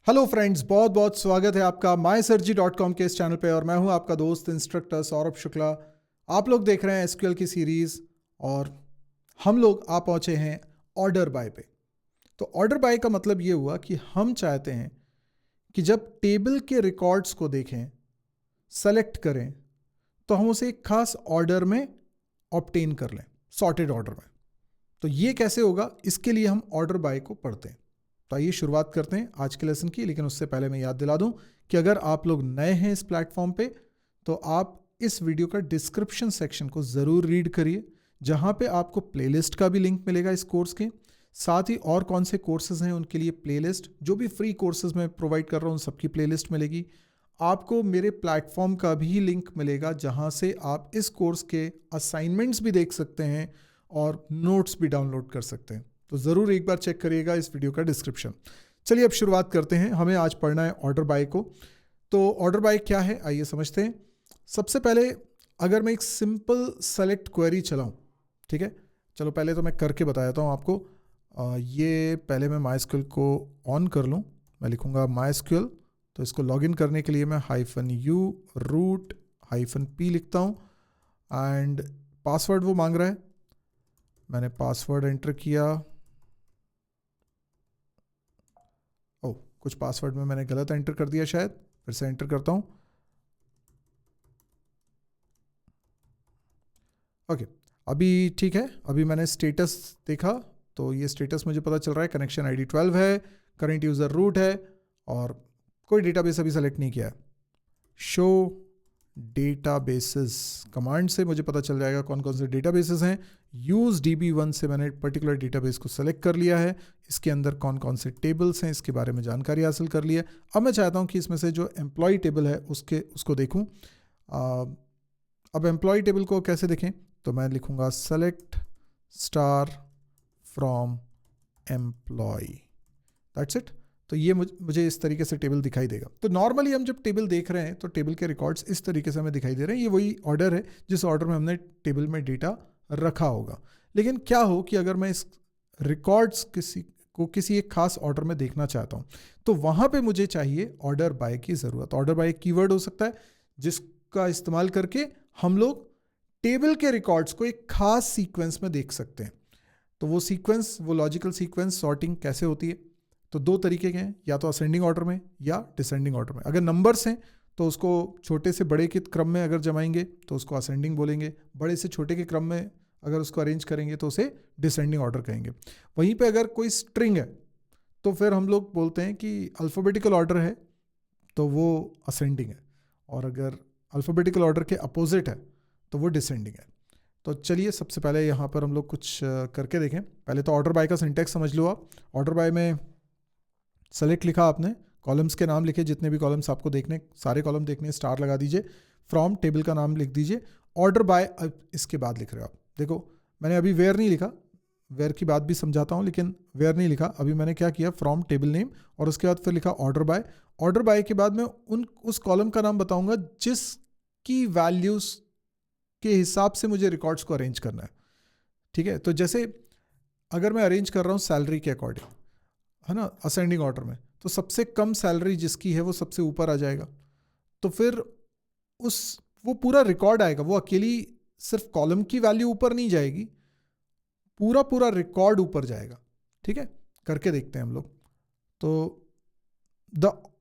Hello friends, बहुत बहुत स्वागत है आपका mysurgery.com के इस चैनल पे। और मैं हूं आपका दोस्त इंस्ट्रक्टर सौरभ शुक्ला। आप लोग देख रहे हैं एसक्यूएल की सीरीज़ और हम लोग आ पहुंचे हैं ऑर्डर बाय पे। तो ऑर्डर बाय का मतलब ये हुआ कि हम चाहते हैं कि जब टेबल के रिकॉर्ड्स को देखें, सेलेक्ट करें, तो हम उसे एक खास ऑर्डर में ऑब्टेन कर लें, सॉर्टेड ऑर्डर में। तो ये कैसे होगा, इसके लिए हम ऑर्डर बाय को पढ़ते हैं। तो आइए शुरुआत करते हैं आज के लेसन की। लेकिन उससे पहले मैं याद दिला दूं कि अगर आप लोग नए हैं इस प्लेटफॉर्म पे तो आप इस वीडियो का डिस्क्रिप्शन सेक्शन को ज़रूर रीड करिए, जहां पे आपको प्लेलिस्ट का भी लिंक मिलेगा इस कोर्स के साथ ही। और कौन से कोर्सेज हैं उनके लिए प्लेलिस्ट, जो भी फ्री कोर्सेज मैं प्रोवाइड कर रहा हूँ सबकी प्लेलिस्ट मिलेगी। आपको मेरे प्लेटफॉर्म का भी लिंक मिलेगा, जहाँ से आप इस कोर्स के असाइनमेंट्स भी देख सकते हैं और नोट्स भी डाउनलोड कर सकते हैं। तो ज़रूर एक बार चेक करिएगा इस वीडियो का डिस्क्रिप्शन। चलिए अब शुरुआत करते हैं। हमें आज पढ़ना है ऑर्डर बाय को। तो ऑर्डर बाय क्या है, आइए समझते हैं। सबसे पहले अगर मैं एक सिंपल सेलेक्ट क्वेरी चलाऊं, ठीक है, चलो पहले तो मैं करके बताता हूं आपको। ये पहले मैं MySQL को ऑन कर लूं। मैं लिखूंगा MySQL, तो इसको लॉगिन करने के लिए मैं -u root -p लिखता हूं एंड पासवर्ड वो मांग रहा है। मैंने पासवर्ड एंटर किया। कुछ पासवर्ड में मैंने गलत एंटर कर दिया शायद, फिर से एंटर करता हूं। ओके, अभी ठीक है। अभी मैंने स्टेटस देखा तो ये स्टेटस मुझे पता चल रहा है कनेक्शन आईडी 12 है, करंट यूज़र रूट है और कोई डेटाबेस अभी सेलेक्ट नहीं किया है। शो डेटाबेसेस कमांड से मुझे पता चल जाएगा कौन कौन से डेटाबेसेस हैं। यूज़ DB1 से मैंने पर्टिकुलर डेटाबेस को सेलेक्ट कर लिया है। इसके अंदर कौन कौन से टेबल्स हैं इसके बारे में जानकारी हासिल कर ली है। अब मैं चाहता हूं कि इसमें से जो एम्प्लॉय टेबल है उसको देखूं। अब एम्प्लॉय टेबल को कैसे देखें, तो मैं लिखूंगा select star from employ, that's it. तो ये मुझे इस तरीके से टेबल दिखाई देगा। तो नॉर्मली हम जब टेबल देख रहे हैं तो टेबल के रिकॉर्ड्स इस तरीके से हमें दिखाई दे रहे हैं। ये वही ऑर्डर है जिस ऑर्डर में हमने टेबल में डेटा रखा होगा। लेकिन क्या हो कि अगर मैं इस रिकॉर्ड्स किसी एक खास ऑर्डर में देखना चाहता हूँ, तो वहाँ पे मुझे चाहिए ऑर्डर बाय की ज़रूरत। ऑर्डर बाय एक कीवर्ड हो सकता है जिसका इस्तेमाल करके हम लोग टेबल के रिकॉर्ड्स को एक खास सीक्वेंस में देख सकते हैं। तो वो सीक्वेंस, वो लॉजिकल सीक्वेंस सॉर्टिंग कैसे होती है, तो दो तरीके के हैं, या तो असेंडिंग ऑर्डर में या डिसेंडिंग ऑर्डर में। अगर नंबर्स हैं तो उसको छोटे से बड़े के क्रम में अगर जमाएंगे तो उसको असेंडिंग बोलेंगे। बड़े से छोटे के क्रम में अगर उसको अरेंज करेंगे तो उसे डिसेंडिंग ऑर्डर कहेंगे। वहीं पे अगर कोई स्ट्रिंग है तो फिर हम लोग बोलते हैं कि अल्फ़ाबेटिकल ऑर्डर है तो वो असेंडिंग है, और अगर अल्फ़ाबेटिकल ऑर्डर के अपोजिट है तो वो डिसेंडिंग है। तो चलिए सबसे पहले यहाँ पर हम लोग कुछ करके देखें। पहले तो ऑर्डर बाय का सिंटैक्स समझ लो आप। ऑर्डर बाय में सेलेक्ट लिखा आपने, कॉलम्स के नाम लिखे, जितने भी कॉलम्स आपको देखने, सारे कॉलम देखने, स्टार लगा दीजिए। फ्रॉम टेबल का नाम लिख दीजिए। ऑर्डर बाय अब इसके बाद लिख रहे हो आप। देखो मैंने अभी वेयर नहीं लिखा, वेयर की बात भी समझाता हूँ, लेकिन वेयर नहीं लिखा। अभी मैंने क्या किया, फ्रॉम टेबल नेम और उसके बाद फिर लिखा ऑर्डर बाय। ऑर्डर बाय के बाद मैं उस कॉलम का नाम बताऊंगा जिसकी वैल्यूज के हिसाब से मुझे रिकॉर्ड्स को अरेंज करना है। ठीक है, तो जैसे अगर मैं अरेंज कर रहा हूँ सैलरी के अकॉर्डिंग, है ना, असेंडिंग ऑर्डर में, तो सबसे कम सैलरी जिसकी है वो सबसे ऊपर आ जाएगा। तो फिर वो पूरा रिकॉर्ड आएगा, वो अकेली सिर्फ कॉलम की वैल्यू ऊपर नहीं जाएगी, पूरा रिकॉर्ड ऊपर जाएगा। ठीक है, करके देखते हैं हम लोग। तो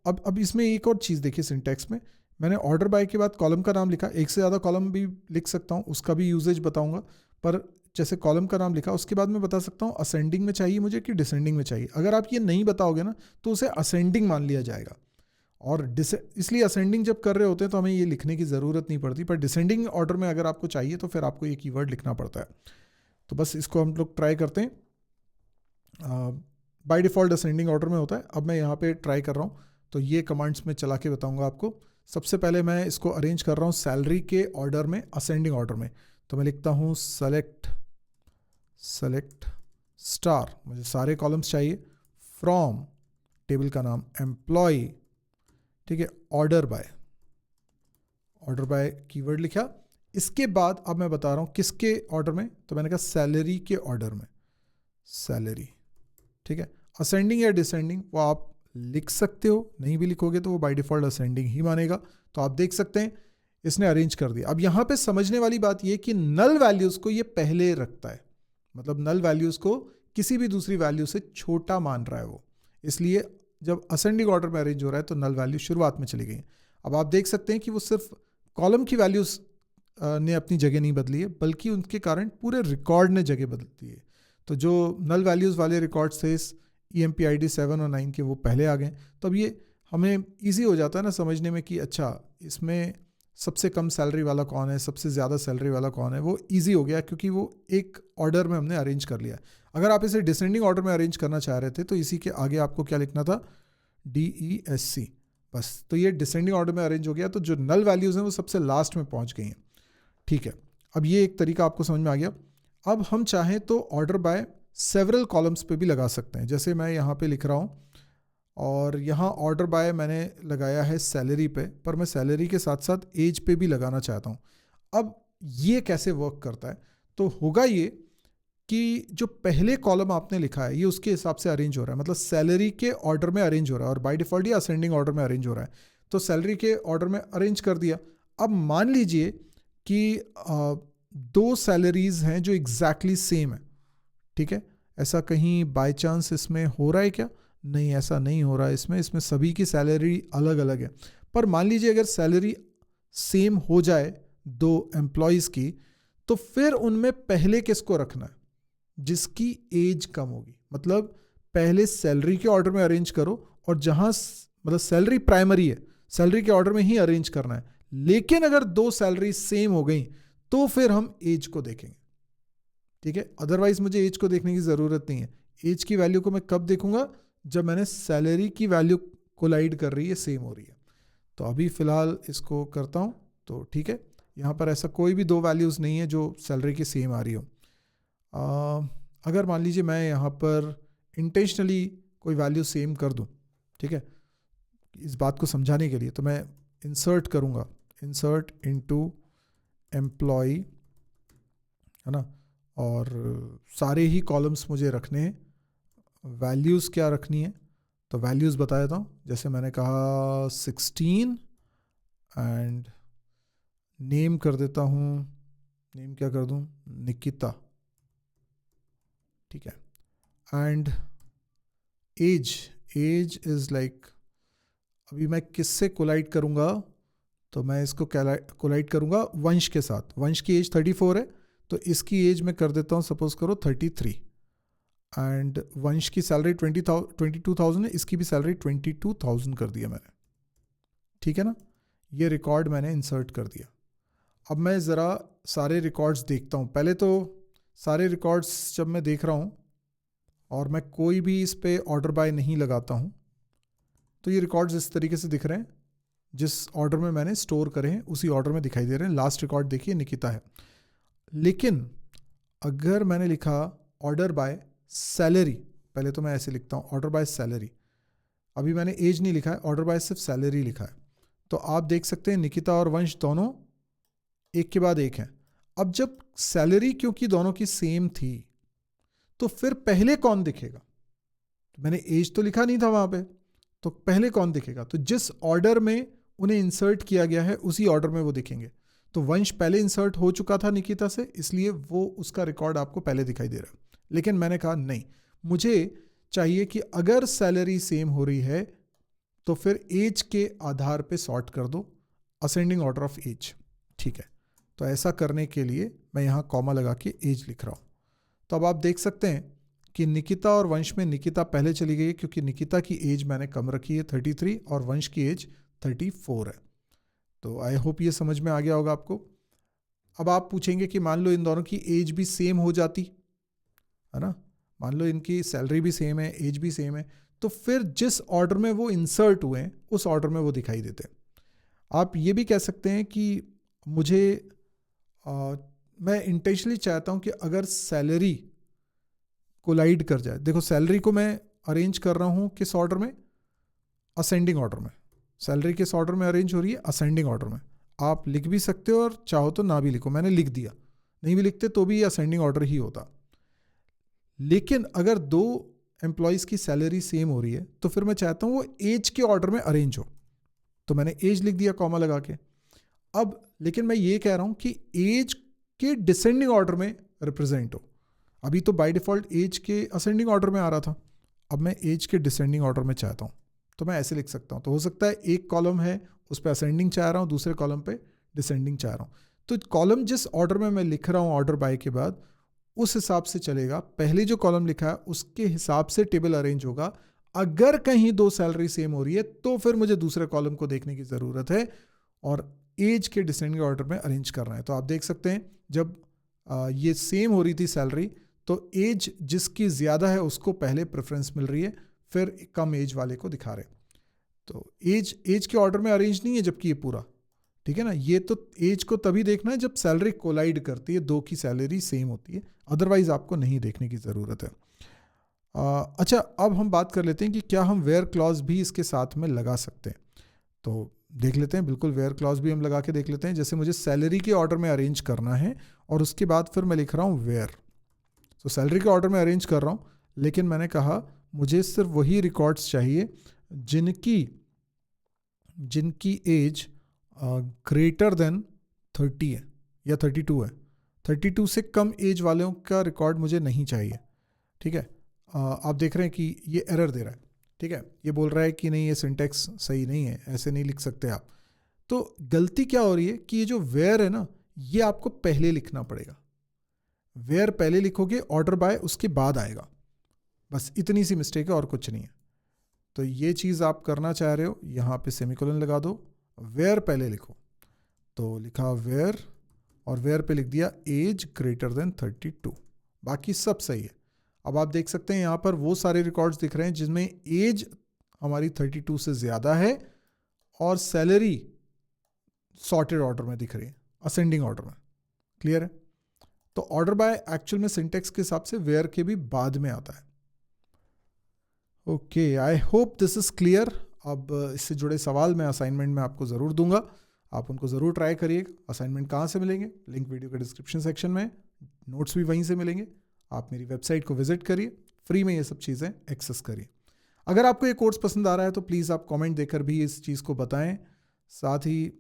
अब इसमें एक और चीज़ देखिए सिंटैक्स में। मैंने ऑर्डर बाय के बाद कॉलम का नाम लिखा, एक से ज़्यादा कॉलम भी लिख सकता हूँ, उसका भी यूजेज बताऊंगा। पर जैसे कॉलम का नाम लिखा, उसके बाद मैं बता सकता हूँ असेंडिंग में चाहिए मुझे कि डिसेंडिंग में चाहिए। अगर आप ये नहीं बताओगे ना तो उसे असेंडिंग मान लिया जाएगा। और इसलिए असेंडिंग जब कर रहे होते हैं तो हमें ये लिखने की ज़रूरत नहीं पड़ती, पर डिसेंडिंग ऑर्डर में अगर आपको चाहिए तो फिर आपको ये कीवर्ड लिखना पड़ता है। तो बस इसको हम लोग ट्राई करते हैं। बाय डिफ़ॉल्ट असेंडिंग ऑर्डर में होता है। अब मैं यहाँ पे ट्राई कर रहा हूँ, तो ये कमांड्स में चला के बताऊँगा आपको। सबसे पहले मैं इसको अरेंज कर रहा हूँ सैलरी के ऑर्डर में, असेंडिंग ऑर्डर में। तो मैं लिखता हूँ सेलेक्ट स्टार, मुझे सारे कॉलम्स चाहिए, फ्रॉम टेबल का नाम एम्प्लॉय, ठीक है, ऑर्डर बाय कीवर्ड लिखा। इसके बाद अब मैं बता रहा हूँ किसके ऑर्डर में, तो मैंने कहा सैलरी के ऑर्डर में, सैलरी। ठीक है, असेंडिंग या डिसेंडिंग वो आप लिख सकते हो, नहीं भी लिखोगे तो वो बाय डिफ़ॉल्ट असेंडिंग ही मानेगा। तो आप देख सकते हैं इसने अरेंज कर दिया। अब यहाँ पे समझने वाली बात ये कि नल वैल्यूज़ को ये पहले रखता है, मतलब नल वैल्यूज़ को किसी भी दूसरी वैल्यू से छोटा मान रहा है वो, इसलिए जब असेंडिंग ऑर्डर में अरेंज हो रहा है तो नल वैल्यू शुरुआत में चली गई। अब आप देख सकते हैं कि वो सिर्फ कॉलम की वैल्यूज़ ने अपनी जगह नहीं बदली है, बल्कि उनके कारण पूरे रिकॉर्ड ने जगह बदली है। तो जो नल वैल्यूज़ वाले रिकॉर्ड्स थे EMP-ID 7 और 9 के, वो पहले आ गए। तो अब ये हमें ईजी हो जाता है ना समझने में कि अच्छा इसमें सबसे कम सैलरी वाला कौन है, सबसे ज़्यादा सैलरी वाला कौन है, वो ईजी हो गया क्योंकि वो एक ऑर्डर में हमने अरेंज कर लिया। अगर आप इसे डिसेंडिंग ऑर्डर में अरेंज करना चाह रहे थे तो इसी के आगे आपको क्या लिखना था, DESC, बस। तो ये डिसेंडिंग ऑर्डर में अरेंज हो गया, तो जो नल वैल्यूज़ हैं वो सबसे लास्ट में पहुंच गई हैं। ठीक है, अब ये एक तरीका आपको समझ में आ गया। अब हम चाहें तो ऑर्डर बाय सेवरल कॉलम्स पे भी लगा सकते हैं, जैसे मैं यहाँ पे लिख रहा हूँ और यहाँ ऑर्डर बाय मैंने लगाया है सैलरी पे, पर मैं सैलरी के साथ साथ एज पे भी लगाना चाहता हूँ। अब ये कैसे वर्क करता है, तो होगा ये कि जो पहले कॉलम आपने लिखा है ये उसके हिसाब से अरेंज हो रहा है, मतलब सैलरी के ऑर्डर में अरेंज हो रहा है, और बाय डिफ़ॉल्ट ये असेंडिंग ऑर्डर में अरेंज हो रहा है। तो सैलरी के ऑर्डर में अरेंज कर दिया। अब मान लीजिए कि दो सैलरीज हैं जो एग्जैक्टली सेम है, ठीक है। ऐसा कहीं बाय चांस इसमें हो रहा है क्या? नहीं, ऐसा नहीं हो रहा है इसमें सभी की सैलरी अलग अलग है। पर मान लीजिए अगर सैलरी सेम हो जाए दो एम्प्लॉयज़ की, तो फिर उनमें पहले किसको रखना है? जिसकी एज कम होगी। मतलब पहले सैलरी के ऑर्डर में अरेंज करो, और जहां मतलब सैलरी प्राइमरी है, सैलरी के ऑर्डर में ही अरेंज करना है। लेकिन अगर दो सैलरी सेम हो गई तो फिर हम एज को देखेंगे, ठीक है। अदरवाइज मुझे एज को देखने की ज़रूरत नहीं है। एज की वैल्यू को मैं कब देखूंगा? जब मैंने सैलरी की वैल्यू कोलाइड कर रही है, सेम हो रही है। तो अभी फ़िलहाल इसको करता हूँ, तो ठीक है। यहाँ पर ऐसा कोई भी दो वैल्यूज़ नहीं है जो सैलरी की सेम आ रही हो। अगर मान लीजिए मैं यहाँ पर इंटेंशनली कोई वैल्यू सेम कर दूँ, ठीक है, इस बात को समझाने के लिए, तो मैं इंसर्ट करूँगा, इंसर्ट इनटू एम्प्लॉय, है ना, और सारे ही कॉलम्स मुझे रखने हैं। वैल्यूज़ क्या रखनी है, तो वैल्यूज़ बता देता हूँ। जैसे मैंने कहा 16, एंड नेम कर देता हूँ, नेम क्या कर दूँ, निकिता, ठीक है। And as, as is like, अभी मैं किससे कोलाइड करूँगा, तो मैं इसको कोलाइड करूँगा वंश के साथ। वंश की एज 34 है, तो इसकी एज मैं कर देता हूँ सपोज करो 33, एंड वंश की सैलरी 22,000 है, इसकी भी सैलरी 22,000 कर दिया मैंने, ठीक है ना। ये रिकॉर्ड मैंने इंसर्ट कर दिया। अब मैं ज़रा सारे रिकॉर्ड्स देखता हूँ। पहले तो सारे रिकॉर्ड्स जब मैं देख रहा हूँ और मैं कोई भी इस पर ऑर्डर बाय नहीं लगाता हूँ, तो ये रिकॉर्ड्स इस तरीके से दिख रहे हैं, जिस ऑर्डर में मैंने स्टोर करे हैं उसी ऑर्डर में दिखाई दे रहे हैं। लास्ट रिकॉर्ड देखिए निकिता है। लेकिन अगर मैंने लिखा ऑर्डर बाय सैलरी, पहले तो मैं ऐसे लिखता हूँ ऑर्डर बाय सैलरी, अभी मैंने एज नहीं लिखा है, ऑर्डर बाय सिर्फ सैलरी लिखा है, तो आप देख सकते हैं निकिता और वंश दोनों एक के बाद एक हैं। अब जब सैलरी क्योंकि दोनों की सेम थी, तो फिर पहले कौन दिखेगा? मैंने एज तो लिखा नहीं था वहां पे, तो पहले कौन दिखेगा? तो जिस ऑर्डर में उन्हें इंसर्ट किया गया है उसी ऑर्डर में वो दिखेंगे। तो वंश पहले इंसर्ट हो चुका था निकिता से, इसलिए वो उसका रिकॉर्ड आपको पहले दिखाई दे रहा है। लेकिन मैंने कहा नहीं, मुझे चाहिए कि अगर सैलरी सेम हो रही है तो फिर एज के आधार पे सॉर्ट कर दो, असेंडिंग ऑर्डर ऑफ एज, ठीक है। तो ऐसा करने के लिए मैं यहाँ कॉमा लगा के एज लिख रहा हूँ। तो अब आप देख सकते हैं कि निकिता और वंश में निकिता पहले चली गई है, क्योंकि निकिता की एज मैंने कम रखी है 33 और वंश की एज 34 है। तो आई होप ये समझ में आ गया होगा आपको। अब आप पूछेंगे कि मान लो इन दोनों की एज भी सेम हो जाती, है ना, मान लो इनकी सैलरी भी सेम है, एज भी सेम है, तो फिर जिस ऑर्डर में वो इंसर्ट हुए हैं उस ऑर्डर में वो दिखाई देते हैं। आप ये भी कह सकते हैं कि मुझे मैं इंटेंशनली चाहता हूं कि अगर सैलरी कोलाइड कर जाए, देखो सैलरी को मैं अरेंज कर रहा हूं किस ऑर्डर में, असेंडिंग ऑर्डर में। सैलरी किस ऑर्डर में अरेंज हो रही है, असेंडिंग ऑर्डर में। आप लिख भी सकते हो और चाहो तो ना भी लिखो, मैंने लिख दिया, नहीं भी लिखते तो भी असेंडिंग ऑर्डर ही होता। लेकिन अगर दो एम्प्लॉयज़ की सैलरी सेम हो रही है तो फिर मैं चाहता हूँ वो एज के ऑर्डर में अरेंज हो, तो मैंने एज लिख दिया कॉमा लगा के। अब लेकिन मैं ये कह रहा हूँ कि एज के डिसेंडिंग ऑर्डर में रिप्रेजेंट हो। अभी तो बाय डिफ़ॉल्ट एज के असेंडिंग ऑर्डर में आ रहा था, अब मैं एज के डिसेंडिंग ऑर्डर में चाहता हूँ, तो मैं ऐसे लिख सकता हूँ। तो हो सकता है एक कॉलम है उस पर असेंडिंग चाह रहा हूँ, दूसरे कॉलम पे डिसेंडिंग चाह रहा हूँ। तो कॉलम जिस ऑर्डर में मैं लिख रहा हूँ ऑर्डर बाय के बाद, उस हिसाब से चलेगा। पहले जो कॉलम लिखा है उसके हिसाब से टेबल अरेंज होगा। अगर कहीं दो सैलरी सेम हो रही है तो फिर मुझे दूसरे कॉलम को देखने की ज़रूरत है और एज के डिसेंडिंग ऑर्डर में अरेंज करना है। तो आप देख सकते हैं जब ये सेम हो रही थी सैलरी, तो एज जिसकी ज़्यादा है उसको पहले प्रेफरेंस मिल रही है, फिर कम एज वाले को दिखा रहे हैं। तो एज के ऑर्डर में अरेंज नहीं है जबकि ये पूरा, ठीक है ना। ये तो एज को तभी देखना है जब सैलरी कोलाइड करती है, दो की सैलरी सेम होती है, अदरवाइज आपको नहीं देखने की ज़रूरत है। अच्छा, अब हम बात कर लेते हैं कि क्या हम वेयर क्लॉज भी इसके साथ में लगा सकते हैं। तो देख लेते हैं, बिल्कुल वेयर क्लॉज भी हम लगा के देख लेते हैं। जैसे मुझे सैलरी के ऑर्डर में अरेंज करना है और उसके बाद फिर मैं लिख रहा हूँ वेयर। तो सैलरी के ऑर्डर में अरेंज कर रहा हूँ, लेकिन मैंने कहा मुझे सिर्फ वही रिकॉर्ड्स चाहिए जिनकी एज ग्रेटर देन 30 है या 32 है। 32 से कम एज वालों का रिकॉर्ड मुझे नहीं चाहिए, ठीक है। आप देख रहे हैं कि ये एरर दे रहा है, ठीक है। ये बोल रहा है कि नहीं, ये सिंटैक्स सही नहीं है, ऐसे नहीं लिख सकते आप। तो गलती क्या हो रही है कि ये जो वेयर है ना, ये आपको पहले लिखना पड़ेगा। वेयर पहले लिखोगे, ऑर्डर बाय उसके बाद आएगा। बस इतनी सी मिस्टेक है और कुछ नहीं है। तो ये चीज़ आप करना चाह रहे हो, यहाँ पे सेमीकोलन लगा दो, वेयर पहले लिखो। तो लिखा वेयर और वेयर पे लिख दिया एज ग्रेटर देन 32, बाकी सब सही है। अब आप देख सकते हैं यहाँ पर वो सारे रिकॉर्ड्स दिख रहे हैं जिसमें एज हमारी 32 से ज़्यादा है और सैलरी सॉर्टेड ऑर्डर में दिख रही है, असेंडिंग ऑर्डर में। क्लियर है। तो ऑर्डर बाय एक्चुअल में सिंटेक्स के हिसाब से वेयर के भी बाद में आता है। Okay, I hope this is clear. अब इससे जुड़े सवाल मैं असाइनमेंट में आपको ज़रूर दूंगा, आप उनको ज़रूर ट्राई करिएगा। असाइनमेंट कहाँ से मिलेंगे? लिंक वीडियो के डिस्क्रिप्शन सेक्शन में, नोट्स भी वहीं से मिलेंगे। आप मेरी वेबसाइट को विजिट करिए, फ्री में ये सब चीज़ें एक्सेस करिए। अगर आपको ये कोर्स पसंद आ रहा है तो प्लीज़ आप कमेंट देकर भी इस चीज़ को बताएं। साथ ही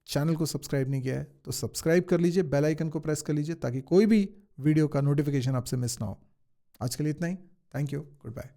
चैनल को सब्सक्राइब नहीं किया है तो सब्सक्राइब कर लीजिए, बेल आइकन को प्रेस कर लीजिए ताकि कोई भी वीडियो का नोटिफिकेशन आपसे मिस ना हो। आज के लिए इतना ही। Thank you, good bye.